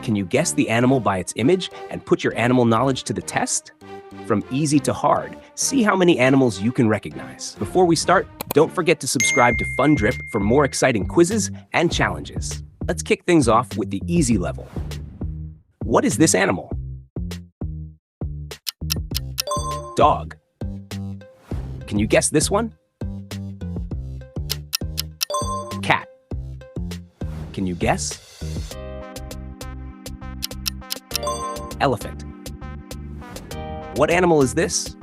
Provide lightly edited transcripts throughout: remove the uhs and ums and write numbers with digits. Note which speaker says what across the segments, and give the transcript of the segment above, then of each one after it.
Speaker 1: Can you guess the animal by its image and put your animal knowledge to the test? From easy to hard, see how many animals you can recognize. Before we start, don't forget to subscribe to Funn Drip for more exciting quizzes and challenges. Let's kick things off with the easy level. What is this animal? Dog. Can you guess this one? Cat. Can you guess? Elephant. What animal is this?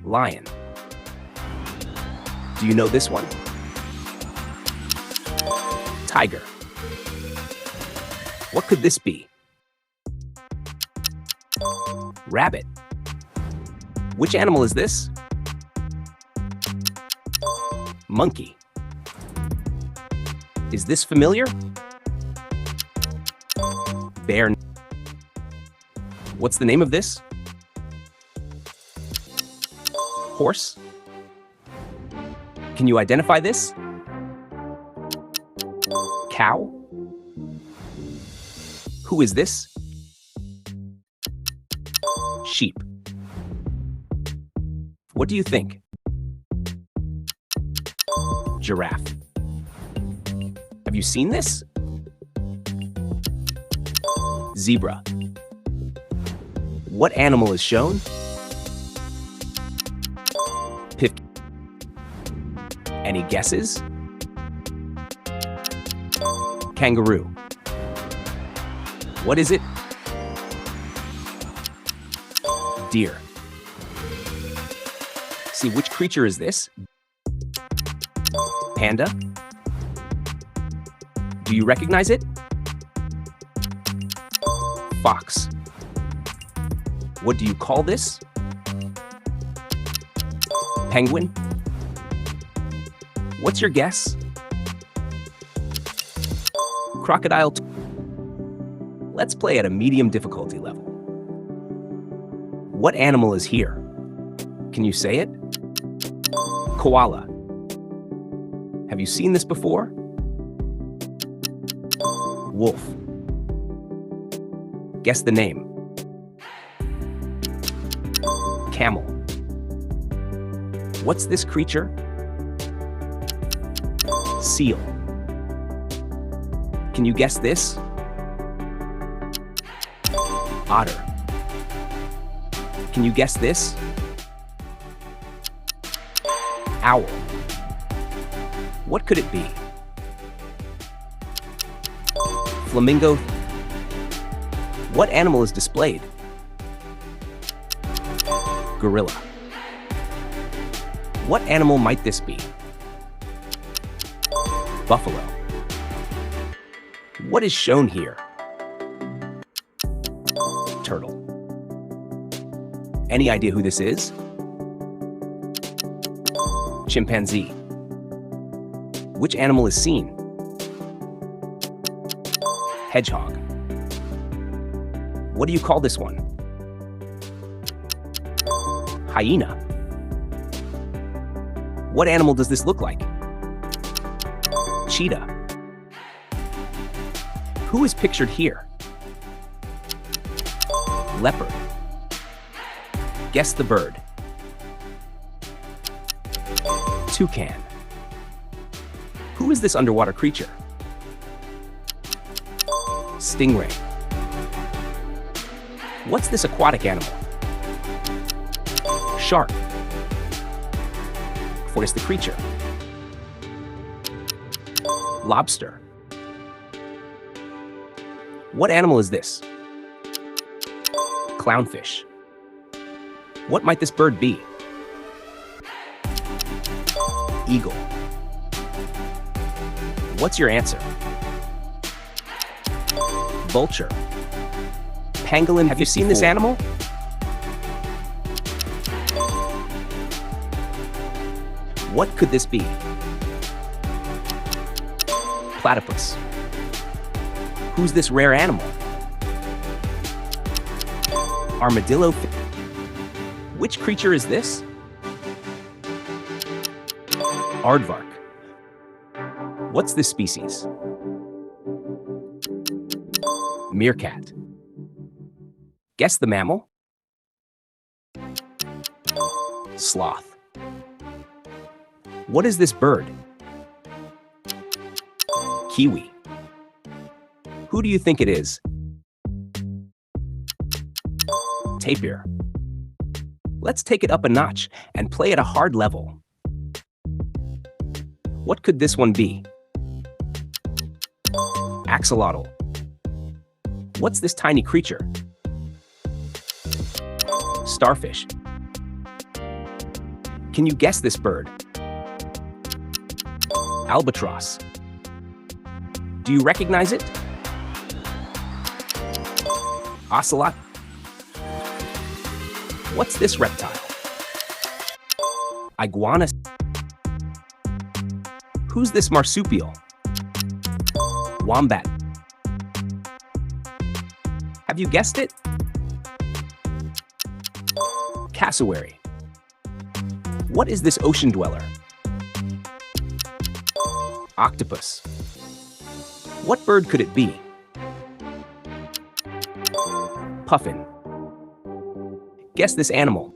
Speaker 1: Lion. Do you know this one? Tiger. What could this be? Rabbit. Which animal is this? Monkey. Is this familiar? Bear. What's the name of this? Horse. Can you identify this? Cow. Who is this? Sheep. What do you think? Giraffe. Have you seen this? Zebra. What animal is shown? Pip. Any guesses? Kangaroo. What is it? Deer. See, which creature is this? Panda? Do you recognize it? Fox. What do you call this? Penguin? What's your guess? Crocodile. Let's play at a medium difficulty level. What animal is here? Can you say it? Koala. Have you seen this before? Wolf. Guess the name. Camel. What's this creature? Seal. Can you guess this? Otter. Can you guess this? Owl. What could it be? Flamingo. What animal is displayed? Gorilla. What animal might this be? Buffalo. What is shown here? Turtle. Any idea who this is? Chimpanzee. Which animal is seen? Hedgehog. What do you call this one? Hyena. What animal does this look like? Cheetah. Who is pictured here? Leopard. Guess the bird. Toucan. Who is this underwater creature? Stingray. What's this aquatic animal? Shark. What is the creature? Lobster. What animal is this? Clownfish. What might this bird be? Eagle. What's your answer? Vulture. Pangolin. Have you seen this animal? What could this be? Platypus. Who's this rare animal? Armadillo. Which creature is this? Aardvark. What's this species? Meerkat. Guess the mammal? Sloth. What is this bird? Kiwi. Who do you think it is? Tapir. Let's take it up a notch and play at a hard level. What could this one be? Axolotl. What's this tiny creature? Starfish. Can you guess this bird? Albatross. Do you recognize it? Ocelot. What's this reptile? Iguana. Who's this marsupial? Wombat. Have you guessed it? Cassowary. What is this ocean dweller? Octopus. What bird could it be? Puffin. Guess this animal.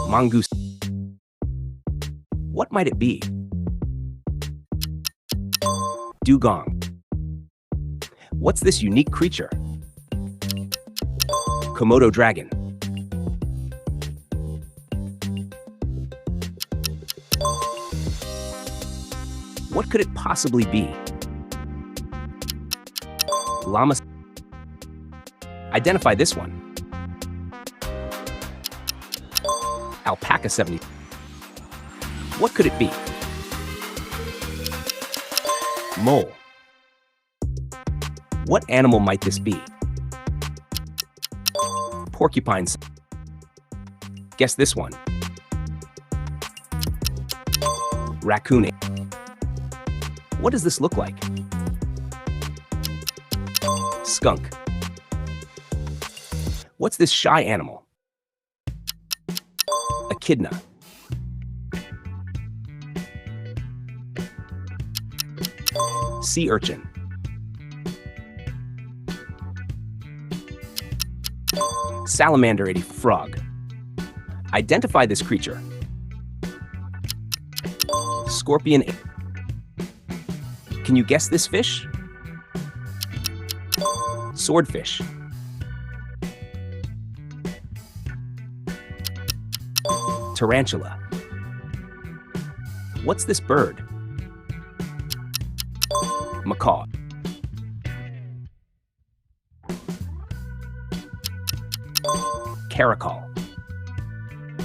Speaker 1: Mongoose. What might it be? Dugong. What's this unique creature? Komodo dragon. What could it possibly be? Llama. Identify this one. Alpaca 70. What could it be? Mole. What animal might this be? Porcupine. Guess this one. Raccoon. What does this look like? Skunk. What's this shy animal? Echidna. Sea urchin. Salamander 80 frog. Identify this creature. Scorpion. Can you guess this fish? Swordfish. Tarantula. What's this bird? Macaw. Caracal.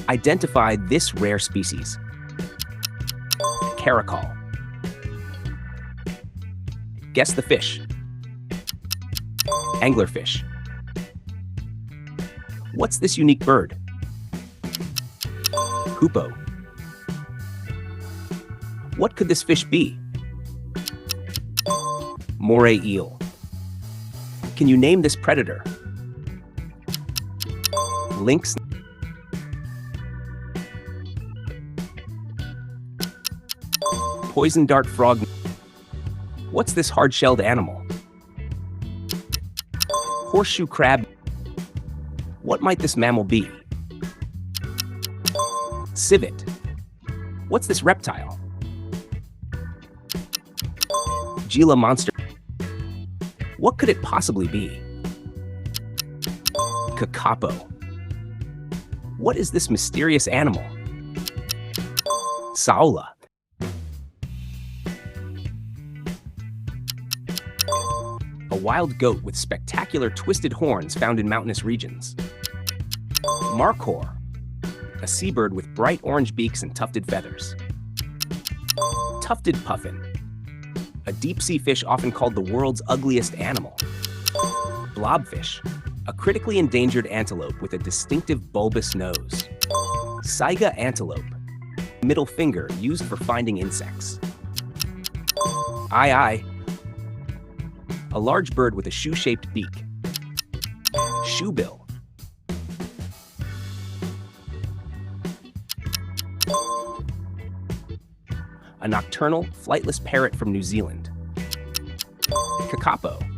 Speaker 1: Identify this rare species. Caracal. Guess the fish. Anglerfish. What's this unique bird? Hoopoe. What could this fish be? Moray eel. Can you name this predator? Lynx. Poison dart frog. What's this hard-shelled animal? Horseshoe crab. What might this mammal be? Civet. What's this reptile? Gila monster. What could it possibly be? Kakapo. What is this mysterious animal? Saola. A wild goat with spectacular twisted horns found in mountainous regions. Markhor. A seabird with bright orange beaks and tufted feathers. Tufted puffin. A deep-sea fish often called the world's ugliest animal. Blobfish. A critically endangered antelope with a distinctive bulbous nose. Saiga antelope. Middle finger used for finding insects. Ai. A large bird with a shoe-shaped beak. Shoebill. A nocturnal, flightless parrot from New Zealand. kakapo.